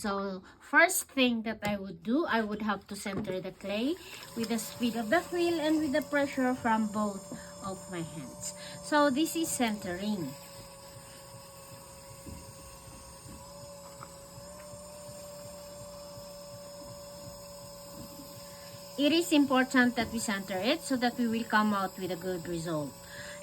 So first thing that I would do, I would have to center the clay with the speed of the wheel and with the pressure from both of my hands. So this is centering. It is important that we center it so that we will come out with a good result.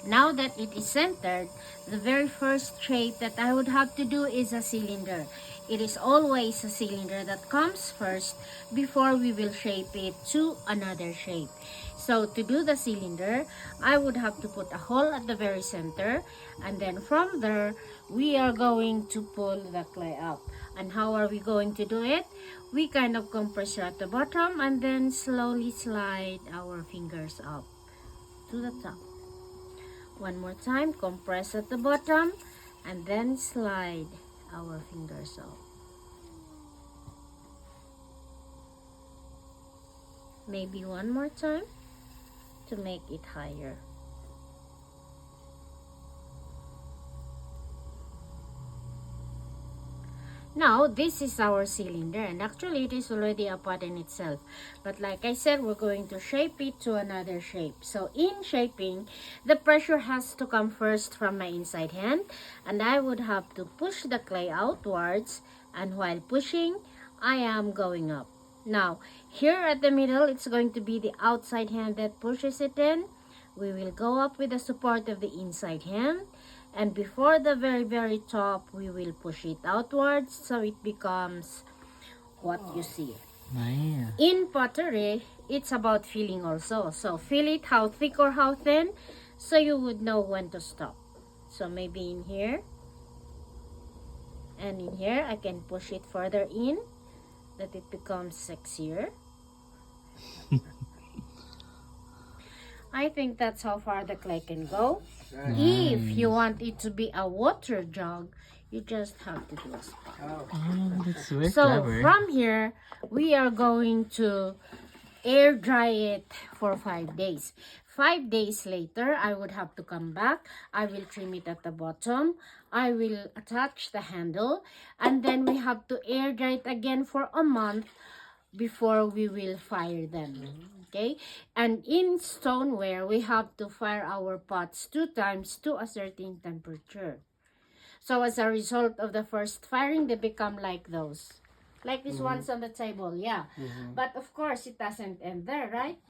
Now that it is centered, the very first shape that I would have to do is a cylinder. It is always a cylinder that comes first before we will shape it to another shape. So to do the cylinder, I would have to put a hole at the very center, and then from there, we are going to pull the clay up. And how are we going to do it? We kind of compress at the bottom and then slowly slide our fingers up to the top. One more time, compress at the bottom and then slide our fingers up. Maybe one more time to make it higher. Now, this is our cylinder, and actually it is already a pot in itself. But like I said, we're going to shape it to another shape. So in shaping, the pressure has to come first from my inside hand, and I would have to push the clay outwards, and while pushing, I am going up. Now, here at the middle, it's going to be the outside hand that pushes it in. We will go up with the support of the inside hand. And before the very top, we will push it outwards so it becomes what you see. Nice. In pottery, it's about feeling also. So feel it how thick or how thin so you would know when to stop. So maybe in here and in here, I can push it further in that it becomes sexier. I think that's how far the clay can go. Nice. If you want it to be a water jug, you just have to do a spot. Oh, that's very So clever. from here, we are going to air dry it for 5 days. 5 days later, I would have to come back. I will trim it at the bottom. I will attach the handle. And then we have to air dry it again for a month before we will fire them. Okay, and in stoneware, we have to fire our pots 2 times to a certain temperature. So as a result of the first firing, they become like those. Like these ones on the table, yeah. But of course, it doesn't end there, right?